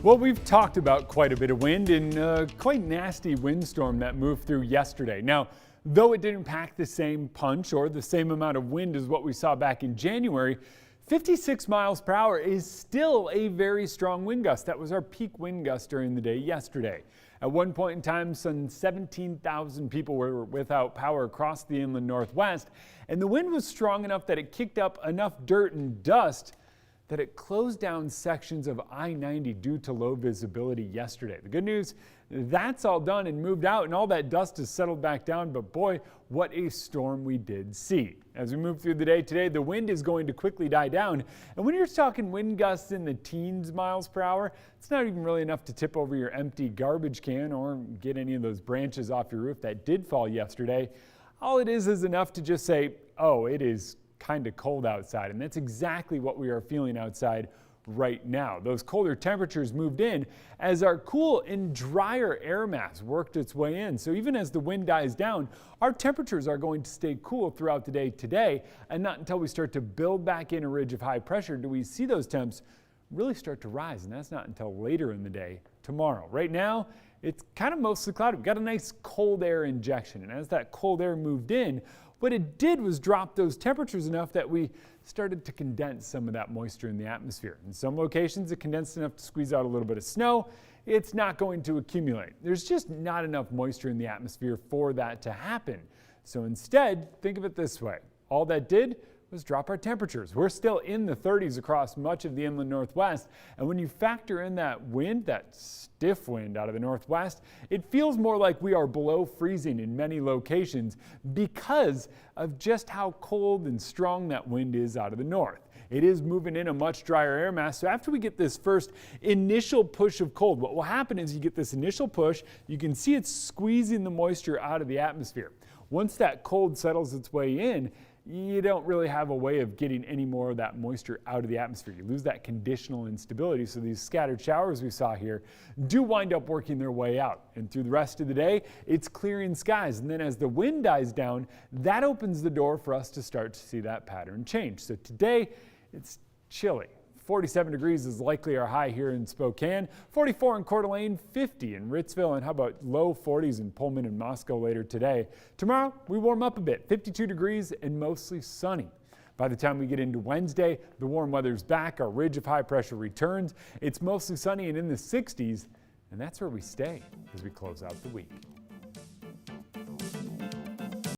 Well, we've talked about quite a bit of wind and quite nasty windstorm that moved through yesterday. Now, though it didn't pack the same punch or the same amount of wind as what we saw back in January, 56 miles per hour is still a very strong wind gust. That was our peak wind gust during the day yesterday. At one point in time, some 17,000 people were without power across the inland northwest, and the wind was strong enough that it kicked up enough dirt and dust that it closed down sections of I-90 due to low visibility yesterday. The good news, that's all done and moved out, and all that dust has settled back down, but boy, what a storm we did see. As we move through the day today, the wind is going to quickly die down, and when you're talking wind gusts in the teens miles per hour, it's not even really enough to tip over your empty garbage can or get any of those branches off your roof that did fall yesterday. All it is enough to just say, oh, it is kind of cold outside, and that's exactly what we are feeling outside right now. Those colder temperatures moved in as our cool and drier air mass worked its way in. So even as the wind dies down, our temperatures are going to stay cool throughout the day today, and not until we start to build back in a ridge of high pressure do we see those temps really start to rise, and that's not until later in the day tomorrow. Right now, it's kind of mostly cloudy. We've got a nice cold air injection, and as that cold air moved in, what it did was drop those temperatures enough that we started to condense some of that moisture in the atmosphere. In some locations, it condensed enough to squeeze out a little bit of snow. It's not going to accumulate. There's just not enough moisture in the atmosphere for that to happen. So instead, think of it this way. All that did was drop our temperatures. We're still in the 30s across much of the inland northwest, and when you factor in that wind, that stiff wind out of the northwest, it feels more like we are below freezing in many locations because of just how cold and strong that wind is out of the north. It is moving in a much drier air mass, so after we get this first initial push of cold, what will happen is you get this initial push, you can see it's squeezing the moisture out of the atmosphere. Once that cold settles its way in, you don't really have a way of getting any more of that moisture out of the atmosphere. You lose that conditional instability, so these scattered showers we saw here do wind up working their way out. And through the rest of the day, it's clearing skies. And then as the wind dies down, that opens the door for us to start to see that pattern change. So today, it's chilly. 47 degrees is likely our high here in Spokane, 44 in Coeur d'Alene, 50 in Ritzville, and how about low 40s in Pullman and Moscow later today. Tomorrow, we warm up a bit, 52 degrees and mostly sunny. By the time we get into Wednesday, the warm weather's back, our ridge of high pressure returns. It's mostly sunny and in the 60s, and that's where we stay as we close out the week.